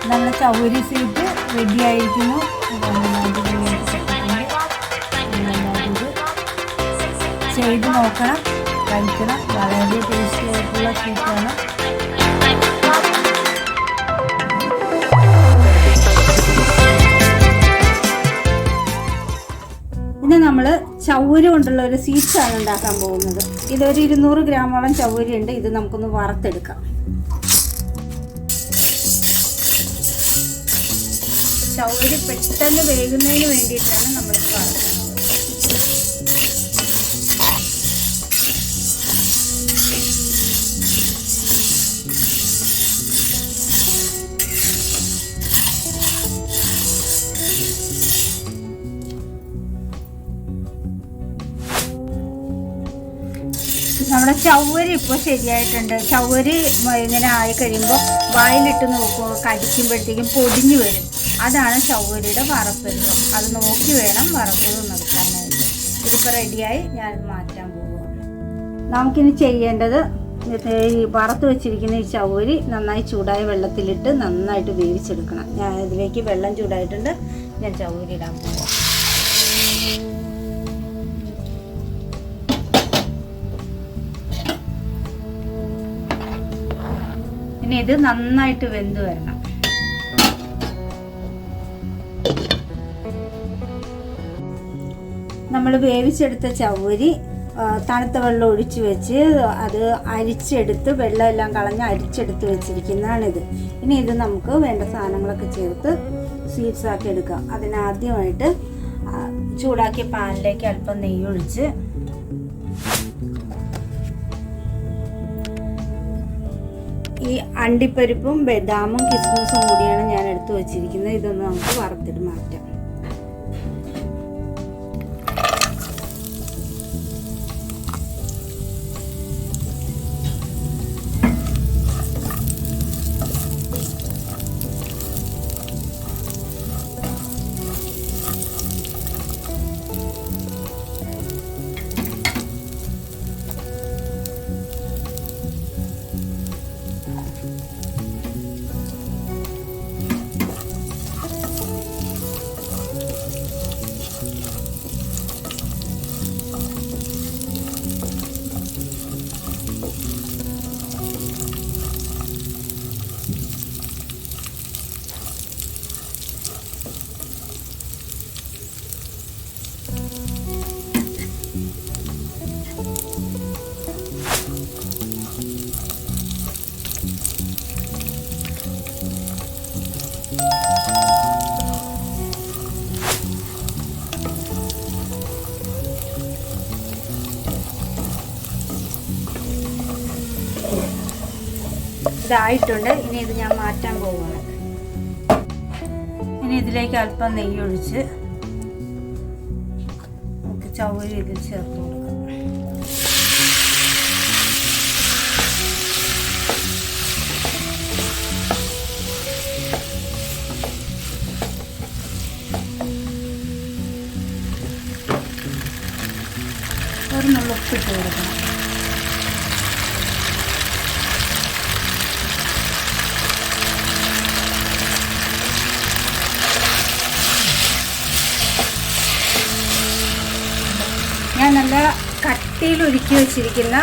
നമ്മുടെ Chauri seat ready ആയിരിക്കുന്നു. ചെയ്ത് നോക്കണം, കഴിക്കണം. വളരെ ടേസ്റ്റി ആയിട്ടുള്ള സ്വീറ്റാണ്. ഇന്ന് നമ്മൾ ചൗരി കൊണ്ടുള്ള ഒരു സ്വീറ്റ്സാണ് ഉണ്ടാക്കാൻ പോകുന്നത്. ഇതൊരു 200 ഗ്രാമോളം ചൗരി ഉണ്ട്. ഇത് നമുക്കൊന്ന് വറുത്തെടുക്കാം. ചൗരി പെട്ടെന്ന് വേകുന്നതിന് വേണ്ടിയിട്ടാണ് നമ്മളിത് വറുക്കുന്നത്. നമ്മുടെ ചൗവരി ഇപ്പോൾ ശരിയായിട്ടുണ്ട്. ചൗവരി ഇങ്ങനെ ആയി കഴിയുമ്പോൾ വായിലിട്ട് നോക്കുമ്പോൾ കടിക്കുമ്പോഴത്തേക്കും പൊടിഞ്ഞു വരും. അതാണ് ചൗവരിയുടെ വറുപ്പരുപ്പം. അത് നോക്കി വേണം വറുത്തത് നിർത്താനായിട്ട്. ഇതിപ്പോൾ റെഡിയായി ഞാൻ മാറ്റാൻ പോവുക. നമുക്കിനി ചെയ്യേണ്ടത് ഈ വറുത്ത് വെച്ചിരിക്കുന്ന ഈ ചൗവരി നന്നായി ചൂടായ വെള്ളത്തിലിട്ട് നന്നായിട്ട് വേവിച്ചെടുക്കണം. ഞാൻ ഇതിലേക്ക് വെള്ളം ചൂടായിട്ടുണ്ട്. ഞാൻ ചൗവരി ഇടാൻ പോവാം. ഇനി ഇത് നന്നായിട്ട് വെന്ത് വരണം. നമ്മൾ വേവിച്ചെടുത്ത ചൗവരി തണുത്ത വെള്ളം ഒഴിച്ച് വെച്ച് അത് അരിച്ചെടുത്ത് വെള്ളമെല്ലാം കളഞ്ഞ് അരിച്ചെടുത്ത് വെച്ചിരിക്കുന്നതാണിത്. ഇനി ഇത് നമുക്ക് വേണ്ട സാധനങ്ങളൊക്കെ ചേർത്ത് സ്വീറ്റ്സ് ആക്കി എടുക്കാം. അതിനാദ്യമായിട്ട് ചൂടാക്കിയ പാനിലേക്ക് അല്പം നെയ്യൊഴിച്ച് ഈ അണ്ടിപ്പരിപ്പും ബദാമും കിസ്മിസും കൂടിയാണ് ഞാൻ എടുത്തു വച്ചിരിക്കുന്നത്. ഇതൊന്ന് നമുക്ക് വറുത്തിട്ട് മാറ്റാം. ഇതായിട്ടുണ്ട്. ഇനി ഇത് ഞാൻ മാറ്റാൻ പോവുകയാണ്. ഇനി ഇതിലേക്ക് അല്പം നെയ്യൊഴിച്ച് നമുക്ക് ചൗവരി ഇതിൽ ചേർത്ത് കൊടുക്കാം. ഒരു നുള്ളു ഉപ്പിട്ട് കൊടുക്കണം. ഞാൻ നല്ല കട്ടിയിൽ ഉരുക്കി വെച്ചിരിക്കുന്ന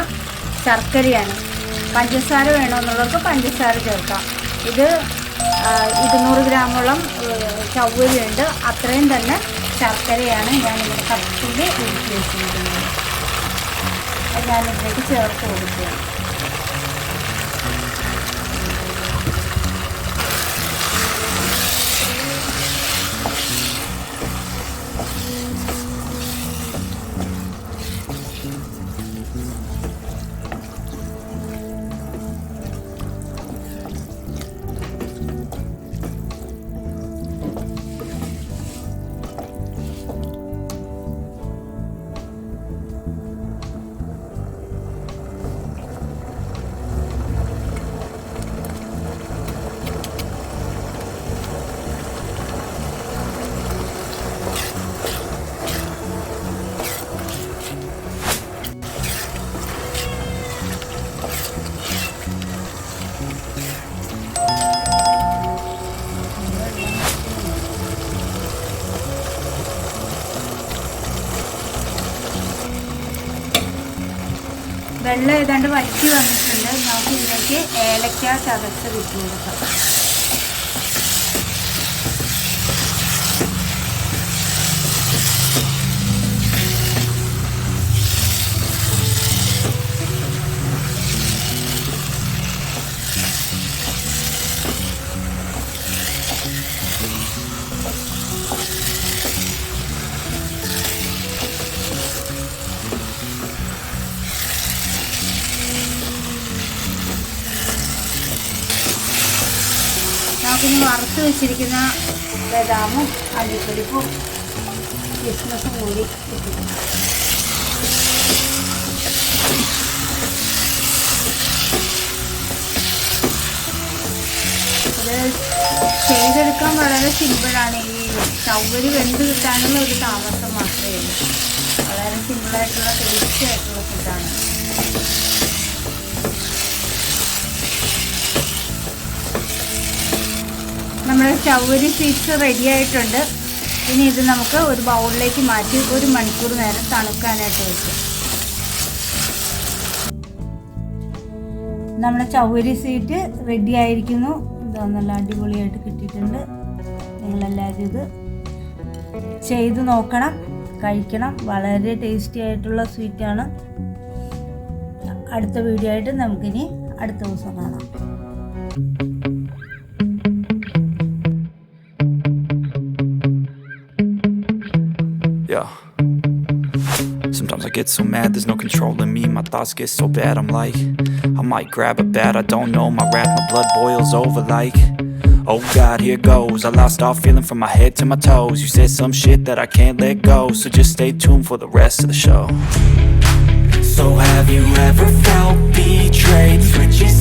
ശർക്കരയാണ്. പഞ്ചസാര വേണമെന്നുള്ളവർക്ക് പഞ്ചസാര ചേർക്കാം. ഇത് 200 ഗ്രാമോളം ചൗവരിയുണ്ട്. അത്രയും തന്നെ ശർക്കരയാണ് ഞാനിവിടെ കട്ടിയിൽ ഉരുക്കി വെച്ചിരിക്കുന്നത്. അത് ഞാനിതിലേക്ക് ചേർത്ത് കൊടുക്കുകയാണ്. വെള്ളം ഏതാണ്ട് വറ്റി വന്നിട്ടുണ്ട്. നമുക്ക് ഇതിലേക്ക് ഏലക്ക ചതച്ചത് ഇട്ട് കൊടുക്കാം. നമുക്കിനി വറുത്ത് വെച്ചിരിക്കുന്ന ബദാമും അണ്ടിപ്പരിപ്പും കിസ്മസും കൂടി ഇട്ടിട്ടുണ്ട്. ഇത് ചെയ്തെടുക്കാൻ വളരെ സിമ്പിളാണ്. ഈ ചവ്വരി വെന്ത് കിട്ടാനുള്ള ഒരു താമസം മാത്രമേ ഉള്ളൂ. വളരെ സിമ്പിളായിട്ടുള്ള ടേസ്റ്റി ആയിട്ടുള്ള ഫുഡാണ്. നമ്മുടെ ചവ്വരി സ്വീറ്റ്സ് റെഡി ആയിട്ടുണ്ട്. ഇനി ഇത് നമുക്ക് ഒരു ബൗളിലേക്ക് മാറ്റി 1 മണിക്കൂർ നേരം തണുക്കാനായിട്ട് വയ്ക്കും. നമ്മുടെ ചവ്വരി സ്വീറ്റ് റെഡി ആയിരിക്കുന്നു. ഇതാ നല്ല അടിപൊളിയായിട്ട് കിട്ടിയിട്ടുണ്ട്. നിങ്ങളെല്ലാവരും ഇത് ചെയ്ത് നോക്കണം, കഴിക്കണം. വളരെ ടേസ്റ്റി ആയിട്ടുള്ള സ്വീറ്റാണ്. അടുത്ത വീഡിയോ ആയിട്ട് നമുക്കിനി അടുത്ത ദിവസം കാണാം. Sometimes I get so mad, there's no controlling me. My thoughts get so bad, I'm like, I might grab a bat, I don't know. My wrath, my blood boils over like, oh God, here goes. I lost all feeling from my head to my toes. You said some shit that I can't let go, so just stay tuned for the rest of the show. So have you ever felt betrayed? Switches